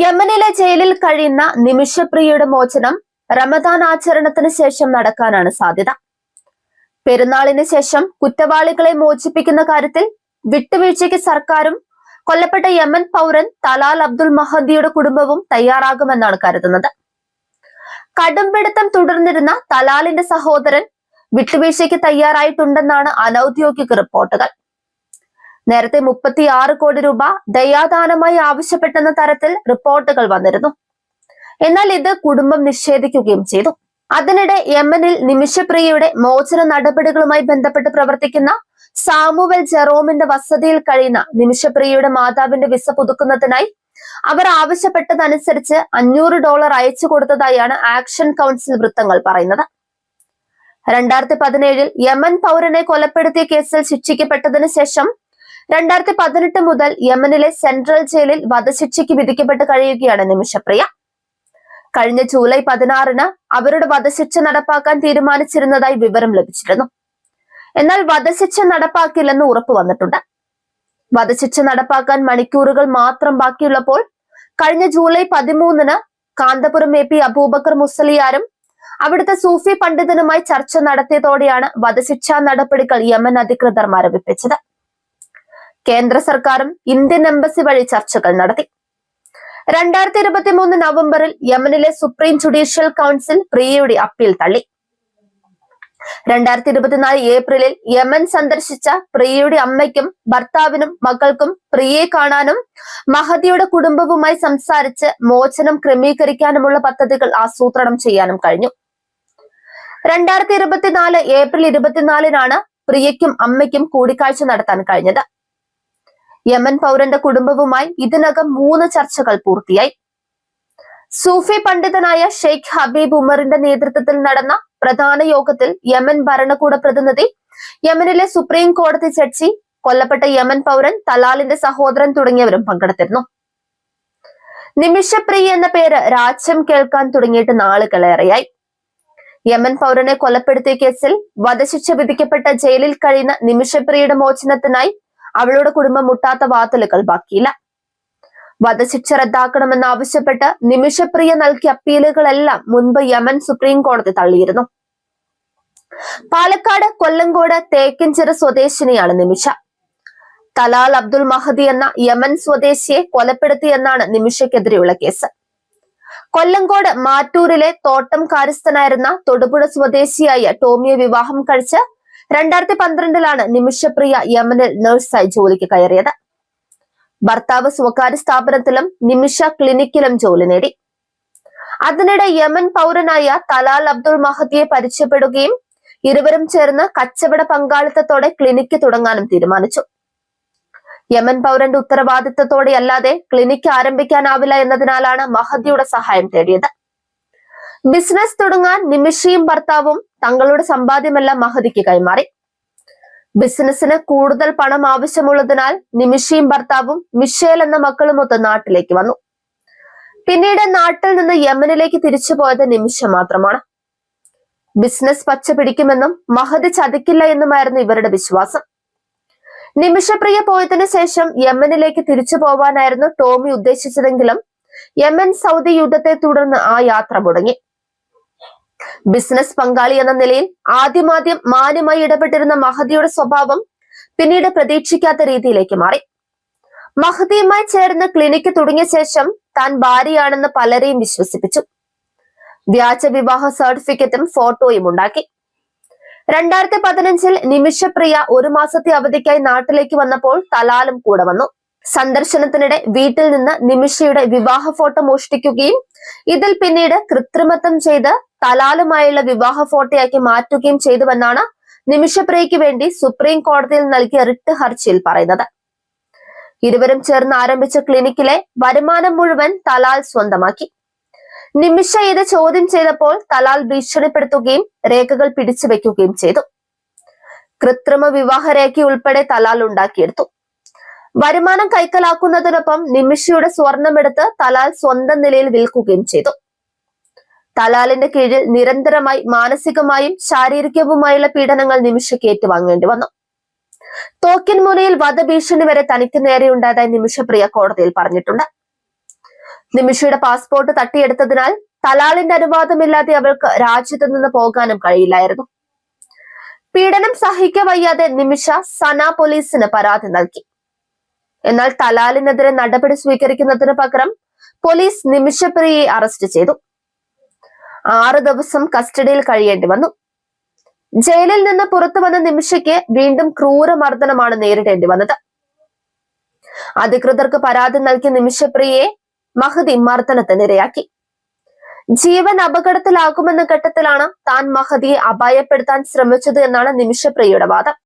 യമനിലെ ജയിലിൽ കഴിയുന്ന നിമിഷപ്രിയയുടെ മോചനം റമദാൻ ആചരണത്തിന് ശേഷം നടക്കാനാണ് സാധ്യത. പെരുന്നാളിന് ശേഷം കുറ്റവാളികളെ മോചിപ്പിക്കുന്ന കാര്യത്തിൽ വിട്ടുവീഴ്ചയ്ക്ക് സർക്കാരും കൊല്ലപ്പെട്ട യമൻ പൗരൻ തലാൽ അബ്ദുൽ മഹദിയുടെ കുടുംബവും തയ്യാറാകുമെന്നാണ് കരുതുന്നത്. കടുംപിടുത്തം തുടർന്നിരുന്ന തലാലിന്റെ സഹോദരൻ വിട്ടുവീഴ്ചയ്ക്ക് തയ്യാറായിട്ടുണ്ടെന്നാണ് അനൌദ്യോഗിക റിപ്പോർട്ടുകൾ. നേരത്തെ 36 കോടി രൂപ ദയാദാനമായി ആവശ്യപ്പെട്ടെന്ന തരത്തിൽ റിപ്പോർട്ടുകൾ വന്നിരുന്നു. എന്നാൽ ഇത് കുടുംബം നിഷേധിക്കുകയും ചെയ്തു. അതിനിടെ യമനിൽ നിമിഷപ്രിയയുടെ മോചന നടപടികളുമായി ബന്ധപ്പെട്ട് പ്രവർത്തിക്കുന്ന സാമുവൽ ജെറോമിന്റെ വസതിയിൽ കഴിയുന്ന നിമിഷപ്രിയയുടെ മാതാവിന്റെ വിസ പുതുക്കുന്നതിനായി അവർ ആവശ്യപ്പെട്ടതനുസരിച്ച് $500 അയച്ചു കൊടുത്തതായാണ് ആക്ഷൻ കൗൺസിൽ വൃത്തങ്ങൾ പറയുന്നത്. 2017 യമൻ പൗരനെ കൊലപ്പെടുത്തിയ കേസിൽ ശിക്ഷിക്കപ്പെട്ടതിനു ശേഷം 2018 മുതൽ യമനിലെ സെൻട്രൽ ജയിലിൽ വധശിക്ഷയ്ക്ക് വിധിക്കപ്പെട്ട് കഴിയുകയാണ് നിമിഷപ്രിയ. കഴിഞ്ഞ ജൂലൈ 16 അവരുടെ വധശിക്ഷ നടപ്പാക്കാൻ തീരുമാനിച്ചിരുന്നതായി വിവരം ലഭിച്ചിരുന്നു. എന്നാൽ വധശിക്ഷ നടപ്പാക്കില്ലെന്ന് ഉറപ്പു വന്നിട്ടുണ്ട്. വധശിക്ഷ നടപ്പാക്കാൻ മണിക്കൂറുകൾ മാത്രം ബാക്കിയുള്ളപ്പോൾ കഴിഞ്ഞ ജൂലൈ 13 കാന്തപുരം AP അബൂബക്കർ മുസലിയാരും അവിടുത്തെ സൂഫി പണ്ഡിതനുമായി ചർച്ച നടത്തിയതോടെയാണ് വധശിക്ഷാ നടപടികൾ യമൻ അധികൃതർ മരവിപ്പിച്ചത്. കേന്ദ്ര സർക്കാരും ഇന്ത്യൻ എംബസി വഴി ചർച്ചകൾ നടത്തി. 2023 നവംബറിൽ യമനിലെ സുപ്രീം ജുഡീഷ്യൽ കൗൺസിൽ പ്രിയയുടെ അപ്പീൽ തള്ളി. 2024 ഏപ്രിലിൽ യമൻ സന്ദർശിച്ച പ്രിയയുടെ അമ്മയ്ക്കും ഭർത്താവിനും മകൾക്കും പ്രിയയെ കാണാനും മഹദിയുടെ കുടുംബവുമായി സംസാരിച്ച് മോചനം ക്രമീകരിക്കാനുമുള്ള പദ്ധതികൾ ആസൂത്രണം ചെയ്യാനും കഴിഞ്ഞു. 2024 ഏപ്രിൽ 24 പ്രിയയ്ക്കും അമ്മയ്ക്കും കൂടിക്കാഴ്ച നടത്താൻ കഴിഞ്ഞത്. യമൻ പൗരന്റെ കുടുംബവുമായി ഇതിനകം 3 ചർച്ചകൾ പൂർത്തിയായി. സൂഫി പണ്ഡിതനായ ഷെയ്ഖ് ഹബീബ് ഉമറിന്റെ നേതൃത്വത്തിൽ നടന്ന പ്രധാന യോഗത്തിൽ യമൻ ഭരണകൂട പ്രതിനിധി, യമനിലെ സുപ്രീം കോടതി ജഡ്ജി, കൊല്ലപ്പെട്ട യമൻ പൗരൻ തലാലിന്റെ സഹോദരൻ തുടങ്ങിയവരും പങ്കെടുത്തിരുന്നു. നിമിഷപ്രിയ എന്ന പേര് രാജ്യം കേൾക്കാൻ തുടങ്ങിയിട്ട് നാളുകളേറെയായി. യമൻ പൗരനെ കൊലപ്പെടുത്തിയ കേസിൽ വധശിക്ഷ വിധിക്കപ്പെട്ട ജയിലിൽ കഴിയുന്ന നിമിഷപ്രിയയുടെ മോചനത്തിനായി അവളുടെ കുടുംബം മുട്ടാത്ത വാതിലുകൾ ബാക്കിയില്ല. വധശിക്ഷ റദ്ദാക്കണമെന്നാവശ്യപ്പെട്ട് നിമിഷപ്രിയ നൽകിയ അപ്പീലുകളെല്ലാം മുൻപ് യമൻ സുപ്രീം കോടതി തള്ളിയിരുന്നു. പാലക്കാട് കൊല്ലങ്കോട് തേക്കിൻചിറ സ്വദേശിനിയാണ് നിമിഷ. തലാൽ അബ്ദുൽ മഹദി എന്ന യമൻ സ്വദേശിയെ കൊലപ്പെടുത്തിയെന്നാണ് നിമിഷയ്ക്കെതിരെയുള്ള കേസ്. കൊല്ലങ്കോട് മാറ്റൂരിലെ തോട്ടം കാര്യസ്ഥനായിരുന്ന തൊടുപുഴ സ്വദേശിയായ ടോമിയെ വിവാഹം കഴിച്ച് 2012 നിമിഷപ്രിയ യമനിൽ നഴ്സായി ജോലിക്ക് കയറിയത്. ഭർത്താവ് സ്വകാര്യ സ്ഥാപനത്തിലും നിമിഷ ക്ലിനിക്കിലും ജോലി നേടി. അതിനിടെ യമൻ പൗരനായ തലാൽ അബ്ദുൽ മഹദിയെ പരിചയപ്പെടുകയും ഇരുവരും ചേർന്ന് കച്ചവട പങ്കാളിത്തത്തോടെ ക്ലിനിക്ക് തുടങ്ങാനും തീരുമാനിച്ചു. യമൻ പൗരന്റെ ഉത്തരവാദിത്തത്തോടെ അല്ലാതെ ക്ലിനിക്ക് ആരംഭിക്കാനാവില്ല എന്നതിനാലാണ് മഹദിയുടെ സഹായം തേടിയത്. ബിസിനസ് തുടങ്ങാൻ നിമിഷയും ഭർത്താവും തങ്ങളുടെ സമ്പാദ്യമെല്ലാം മഹദിക്ക് കൈമാറി. ബിസിനസിന് കൂടുതൽ പണം ആവശ്യമുള്ളതിനാൽ നിമിഷയും ഭർത്താവും മിഷേൽ എന്ന മക്കളുമൊത്ത് നാട്ടിലേക്ക് വന്നു. പിന്നീട് നാട്ടിൽ നിന്ന് യമനിലേക്ക് തിരിച്ചുപോയത് നിമിഷ മാത്രമാണ്. ബിസിനസ് പച്ച പിടിക്കുമെന്നും മഹദി ചതിക്കില്ല എന്നുമായിരുന്നു ഇവരുടെ വിശ്വാസം. നിമിഷപ്രിയ പോയതിനു ശേഷം യമനിലേക്ക് തിരിച്ചു പോവാനായിരുന്നു ടോമി ഉദ്ദേശിച്ചതെങ്കിലും യമൻ സൗദി യുദ്ധത്തെ തുടർന്ന് ആ യാത്ര മുടങ്ങി. ബിസിനസ് പങ്കാളി എന്ന നിലയിൽ ആദ്യം മാന്യമായി ഇടപെട്ടിരുന്ന മഹദിയുടെ സ്വഭാവം പിന്നീട് പ്രതീക്ഷിക്കാത്ത രീതിയിലേക്ക് മാറി. മഹദിയുമായി ചേർന്ന് ക്ലിനിക്ക് തുടങ്ങിയ ശേഷം താൻ ഭാര്യയാണെന്ന് പലരെയും വിശ്വസിപ്പിച്ചു. വ്യാജ വിവാഹ സർട്ടിഫിക്കറ്റും ഫോട്ടോയും ഉണ്ടാക്കി. 2015 നിമിഷപ്രിയ 1 മാസത്തെ അവധിക്കായി നാട്ടിലേക്ക് വന്നപ്പോൾ തലാലും കൂടെ വന്നു. സന്ദർശനത്തിനിടെ വീട്ടിൽ നിന്ന് നിമിഷയുടെ വിവാഹ ഫോട്ടോ മോഷ്ടിക്കുകയും ഇതിൽ പിന്നീട് കൃത്രിമത്വം ചെയ്ത് തലാലുമായുള്ള വിവാഹ ഫോട്ടോയാക്കി മാറ്റുകയും ചെയ്തുവെന്നാണ് നിമിഷപ്രിയയ്ക്ക് വേണ്ടി സുപ്രീം കോടതിയിൽ നൽകിയ റിട്ട് ഹർജിയിൽ പറയുന്നത്. ഇരുവരും ചേർന്ന് ആരംഭിച്ച ക്ലിനിക്കിലെ വരുമാനം മുഴുവൻ തലാൽ സ്വന്തമാക്കി. നിമിഷ ഇത് ചോദ്യം ചെയ്തപ്പോൾ തലാൽ ഭീഷണിപ്പെടുത്തുകയും രേഖകൾ പിടിച്ചു വെക്കുകയും ചെയ്തു. കൃത്രിമ വിവാഹ രേഖ ഉൾപ്പെടെ തലാൽ ഉണ്ടാക്കിയെടുത്തു. വരുമാനം കൈക്കലാക്കുന്നതിനൊപ്പം നിമിഷയുടെ സ്വർണമെടുത്ത് തലാൽ സ്വന്തം നിലയിൽ വിൽക്കുകയും ചെയ്തു. തലാലിന്റെ കീഴിൽ നിരന്തരമായി മാനസികമായും ശാരീരികവുമായുള്ള പീഡനങ്ങൾ നിമിഷയ്ക്ക് ഏറ്റുവാങ്ങേണ്ടി വന്നു. തോക്കിൻ മുനയിൽ വധഭീഷണി വരെ തനിക്ക് നേരെയുണ്ടായതായി നിമിഷപ്രിയ കോടതിയിൽ പറഞ്ഞിട്ടുണ്ട്. നിമിഷയുടെ പാസ്പോർട്ട് തട്ടിയെടുത്തതിനാൽ തലാലിന്റെ അനുവാദമില്ലാതെ അവൾക്ക് രാജ്യത്തു നിന്ന് പോകാനും കഴിയില്ലായിരുന്നു. പീഡനം സഹിക്കവയ്യാതെ നിമിഷ സന പോലീസിന് പരാതി നൽകി. എന്നാൽ തലാലിനെതിരെ നടപടി സ്വീകരിക്കുന്നതിന് പകരം പോലീസ് നിമിഷപ്രിയയെ അറസ്റ്റ് ചെയ്തു. 6 ദിവസം കസ്റ്റഡിയിൽ കഴിയേണ്ടി വന്നു. ജയിലിൽ നിന്ന് പുറത്തു വന്ന നിമിഷയ്ക്ക് വീണ്ടും ക്രൂരമർദ്ദനമാണ് നേരിടേണ്ടി വന്നത്. അധികൃതർക്ക് പരാതി നൽകിയ നിമിഷപ്രിയയെ മഹദി മർദ്ദനത്തിനിരയാക്കി. ജീവൻ അപകടത്തിലാകുമെന്ന ഘട്ടത്തിലാണ് താൻ മഹദിയെ അപായപ്പെടുത്താൻ ശ്രമിച്ചത് എന്നാണ് നിമിഷപ്രിയയുടെ വാദം.